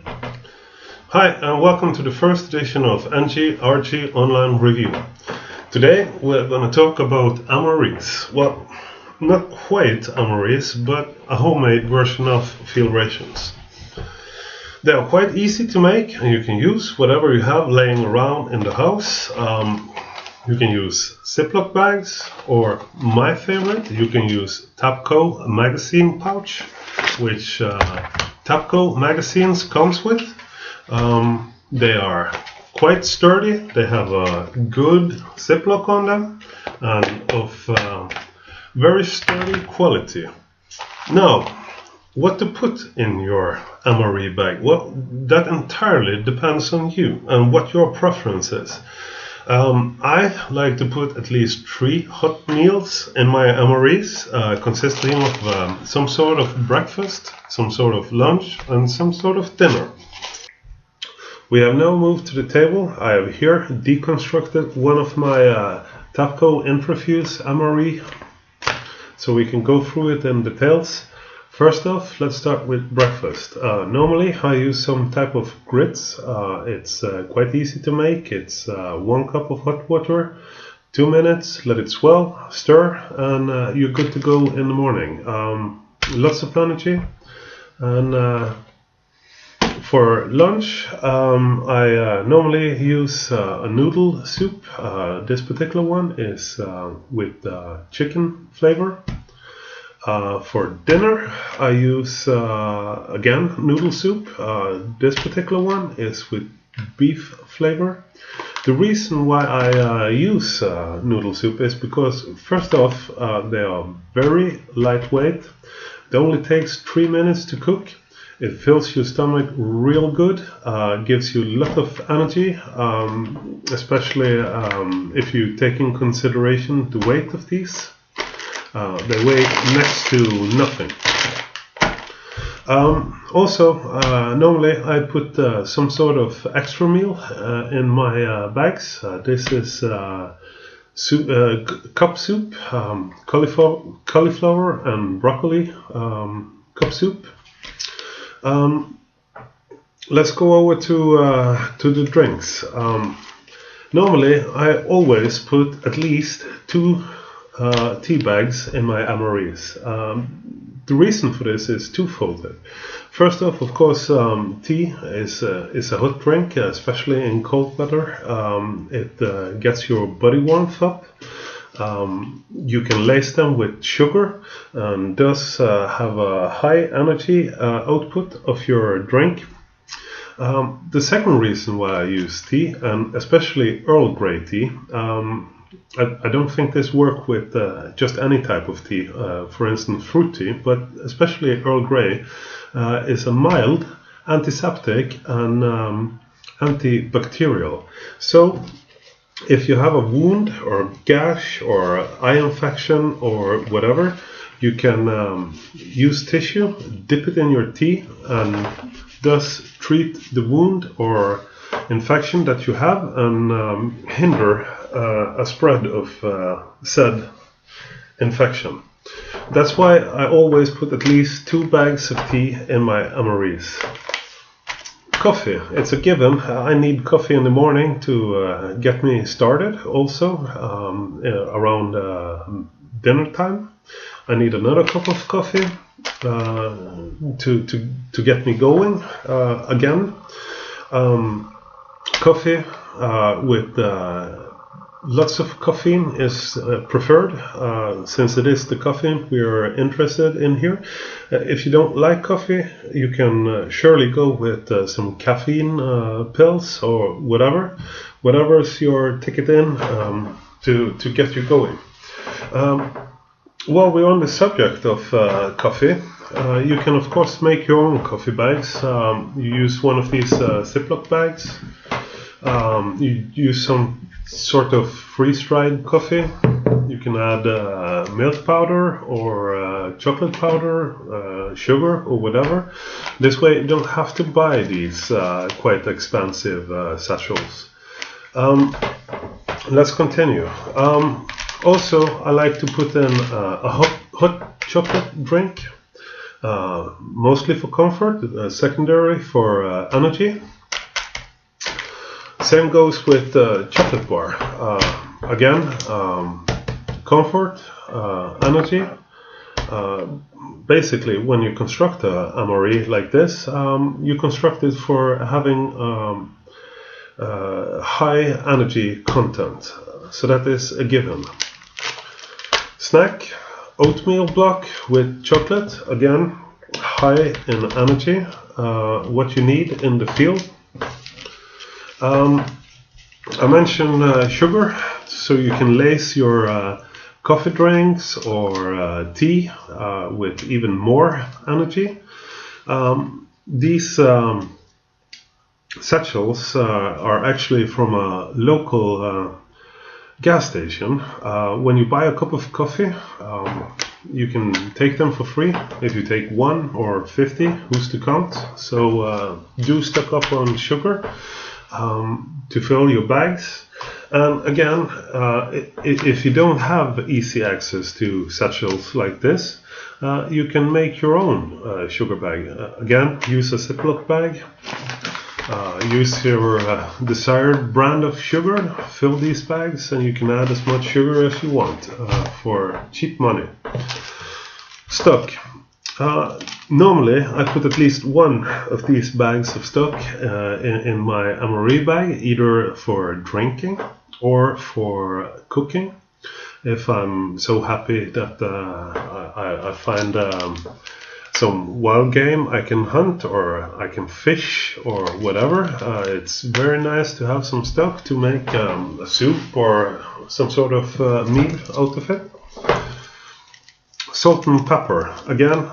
Hi and welcome to the first edition of NGRG Online Review. Today we're going to talk about MREs. Well, not quite MREs, but a homemade version of Field Rations. They are quite easy to make and you can use whatever you have laying around in the house. You can use Ziploc bags, or my favorite, you can use Tapco magazine pouch, which Tapco magazines comes with. They are quite sturdy, they have a good Ziploc on them and of very sturdy quality. Now, what to put in your MRE bag? Well, that entirely depends on you and what your preference is. I like to put at least 3 hot meals in my MREs, consisting of some sort of breakfast, some sort of lunch and some sort of dinner. We have now moved to the table. I have here deconstructed one of my Tapco Infrafuse MRE, so we can go through it in details. First off, let's start with breakfast. Normally I use some type of grits. It's quite easy to make. It's 1 cup of hot water, 2 minutes, let it swell, stir, and you're good to go in the morning. Lots of energy. And for lunch, I normally use a noodle soup. This particular one is with chicken flavor. For dinner, I use again noodle soup. This particular one is with beef flavor. The reason why I use noodle soup is because, first off, they are very lightweight. It only takes 3 minutes to cook. It fills your stomach real good, gives you a lot of energy, especially if you take in consideration the weight of these. They weigh next to nothing. Also, normally I put some sort of extra meal in my bags. This is cup soup, cauliflower and broccoli cup soup. Let's go over to the drinks. Normally I always put at least 2 tea bags in my MREs. The reason for this is twofold. First off, of course, tea is a hot drink, especially in cold weather. It gets your body warmth up. You can lace them with sugar and thus have a high energy output of your drink. The second reason why I use tea, and especially Earl Grey tea, I don't think this works with just any type of tea, for instance fruit tea, but especially Earl Grey is a mild antiseptic and antibacterial. So if you have a wound or gash or eye infection or whatever, you can use tissue, dip it in your tea, and thus treat the wound or infection that you have and hinder a spread of said infection. That's why I always put at least 2 bags of tea in my MREs. Coffee, it's a given. I need coffee in the morning to get me started. Also, around dinner time, I need another cup of coffee to get me going again. Coffee with lots of caffeine is preferred, since it is the caffeine we are interested in here. If you don't like coffee, you can surely go with some caffeine pills or whatever's your ticket in to get you going. While we're on the subject of coffee, you can of course make your own coffee bags. You use one of these Ziploc bags. You use some sort of freeze-dried coffee. You can add milk powder or chocolate powder, sugar or whatever. This way you don't have to buy these quite expensive sachets. Let's continue. Also, I like to put in a hot chocolate drink. mostly for comfort, secondary for energy. Same goes with chocolate bar. Again, comfort, energy. Basically, when you construct a MRE like this, you construct it for having high energy content. So that is a given. Snack, oatmeal block with chocolate. Again, high in energy. What you need in the field. I mentioned sugar, so you can lace your coffee drinks or tea with even more energy. These satchels are actually from a local gas station. When you buy a cup of coffee, you can take them for free. If you take 1 or 50, who's to count? So do stock up on sugar to fill your bags. And again, if you don't have easy access to satchels like this, you can make your own sugar bag. Again, use a Ziploc bag. Use your desired brand of sugar, fill these bags, and you can add as much sugar as you want for cheap money. Stock. Normally, I put at least one of these bags of stock in my MRE bag, either for drinking or for cooking. If I'm so happy that I find some wild game I can hunt, or I can fish, or whatever, it's very nice to have some stock to make a soup or some sort of meal out of it. Salt and pepper. Again,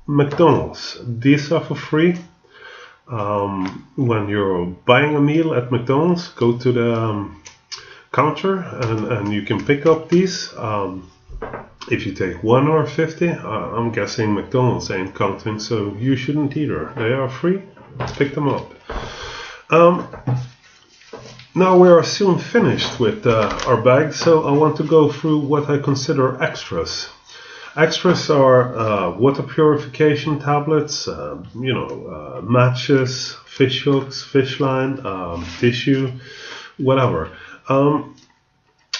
McDonald's. These are for free. When you're buying a meal at McDonald's, go to the counter and you can pick up these. If you take 1 or 50, I'm guessing McDonald's ain't counting, so you shouldn't either. They are free. Pick them up. Now we are soon finished with our bag, so I want to go through what I consider extras. Extras are water purification tablets, matches, fish hooks, fish line, tissue, whatever.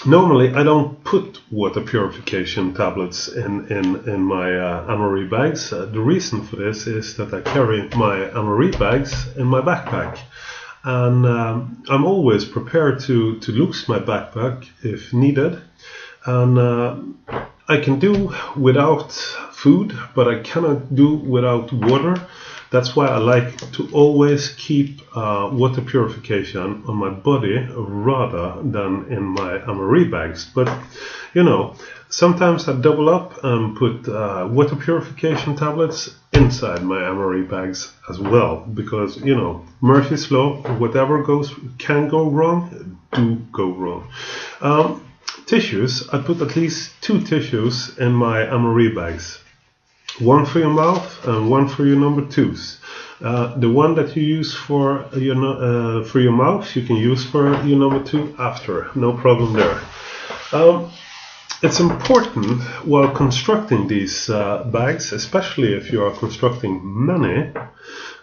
Normally, I don't put water purification tablets in my MRE bags. The reason for this is that I carry my MRE bags in my backpack. And I'm always prepared to lose my backpack if needed. And I can do without food, but I cannot do without water. That's why I like to always keep water purification on my body rather than in my MRE bags. But, sometimes I double up and put water purification tablets inside my MRE bags as well. Because, Murphy's Law, whatever can go wrong, do go wrong. Tissues, I put at least 2 tissues in my MRE bags. 1 for your mouth and 1 for your number 2s. The one that you use for your mouth, you can use for your number 2 after. No problem there. It's important while constructing these bags, especially if you are constructing many,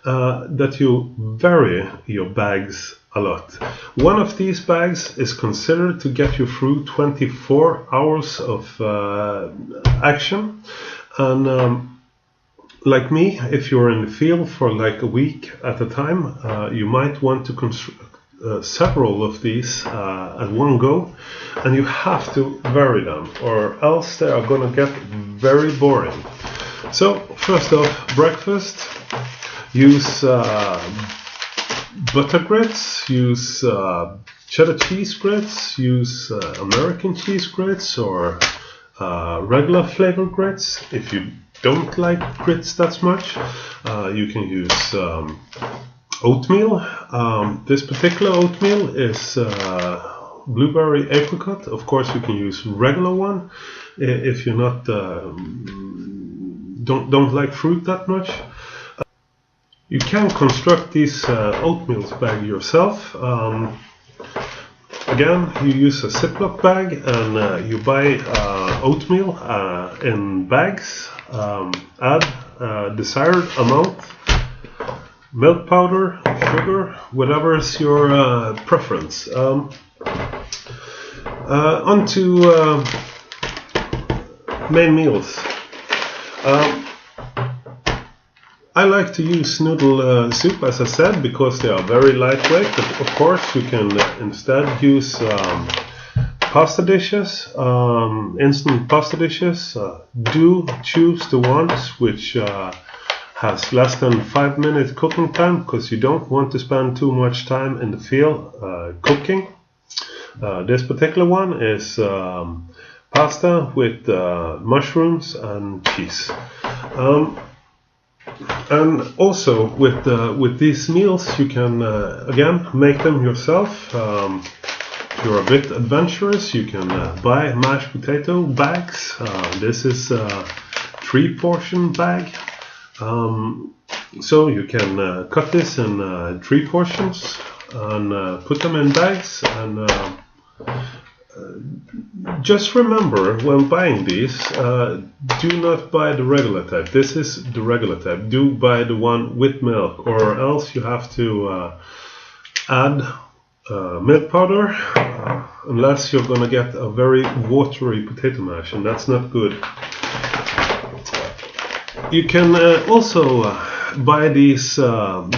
that you vary your bags a lot. One of these bags is considered to get you through 24 hours of action. And like me, if you're in the field for like a week at a time, you might want to construct several of these at one go, and you have to vary them, or else they are going to get very boring. So first off, breakfast. Use butter grits, use cheddar cheese grits, use American cheese grits, or regular flavor grits. If you don't like grits that much, you can use oatmeal. This particular oatmeal is blueberry apricot. Of course, you can use regular one if you're not don't like fruit that much. You can construct these oatmeal bag yourself. Again, you use a Ziploc bag and you buy oatmeal in bags. Add desired amount, milk powder, sugar, whatever is your preference. On to main meals. I like to use Nudel soup, as I said, because they are very lightweight, but of course you can instead use pasta dishes, instant pasta dishes. Do choose the ones which has less than 5 minutes cooking time, because you don't want to spend too much time in the field cooking. This particular one is pasta with mushrooms and cheese. And also with these meals you can again make them yourself. If you're a bit adventurous, you can buy mashed potato bags. This is a 3-portion bag. So you can cut this in 3 portions and put them in bags. And just remember, when buying these, do not buy the regular type. This is the regular type. Do buy the one with milk, or else you have to add milk powder, unless you're going to get a very watery potato mash, and that's not good. You can also buy these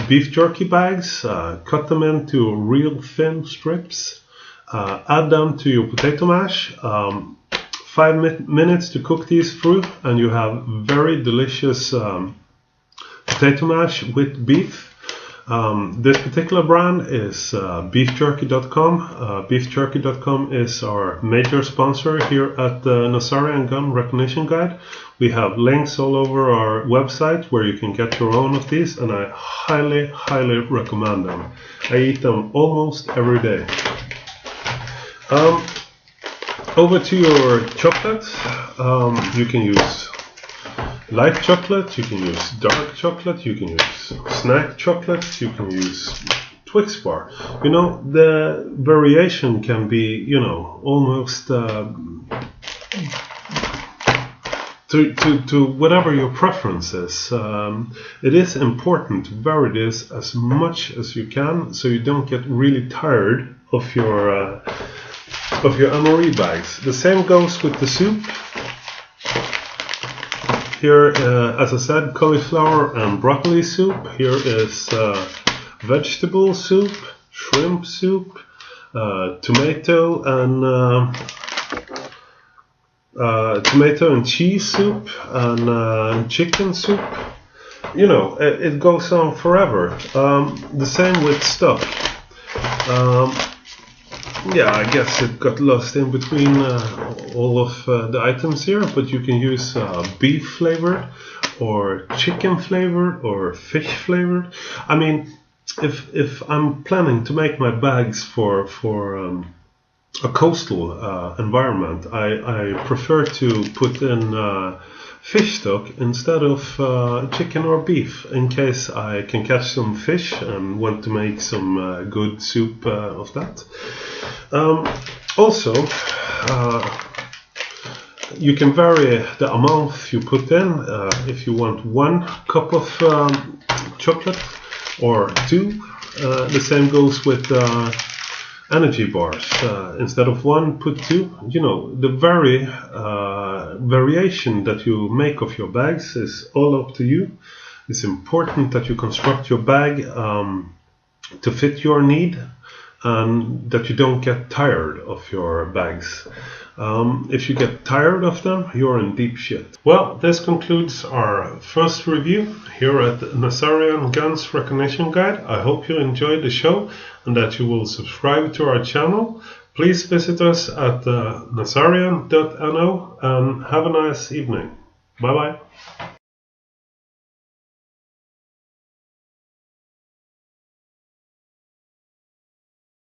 beef jerky bags, cut them into real thin strips, add them to your potato mash. 5 minutes to cook these through, and you have very delicious potato mash with beef. This particular brand is beefjerky.com. Beefjerky.com is our major sponsor here at the Nazarian Gun Recognition Guide. We have links all over our website where you can get your own of these, and I highly, highly recommend them. I eat them almost every day. Over to your chocolate. You can use light chocolate, you can use dark chocolate, you can use snack chocolates, you can use Twix bar. You know, the variation can be, you know, almost to whatever your preference is. It is important to vary this as much as you can, so you don't get really tired of your MRE bags. The same goes with the soup. Here, as I said, cauliflower and broccoli soup. Here is vegetable soup, shrimp soup, tomato and cheese soup, and chicken soup. You know, it goes on forever. The same with stock. Yeah, I guess it got lost in between all of the items here, but you can use beef flavored, or chicken flavored, or fish flavored. I mean, if I'm planning to make my bags for a coastal environment, I prefer to put in fish stock instead of chicken or beef, in case I can catch some fish and want to make some good soup of that. Also, you can vary the amount you put in. If you want 1 cup of chocolate or 2, the same goes with energy bars. Instead of 1, put 2. You know, the variation that you make of your bags is all up to you. It's important that you construct your bag to fit your need, and that you don't get tired of your bags. If you get tired of them, you're in deep shit. Well, this concludes our first review here at the Nazarian Guns Recognition Guide. I hope you enjoyed the show and that you will subscribe to our channel. Please visit us at nazarian.no and have a nice evening. Bye bye.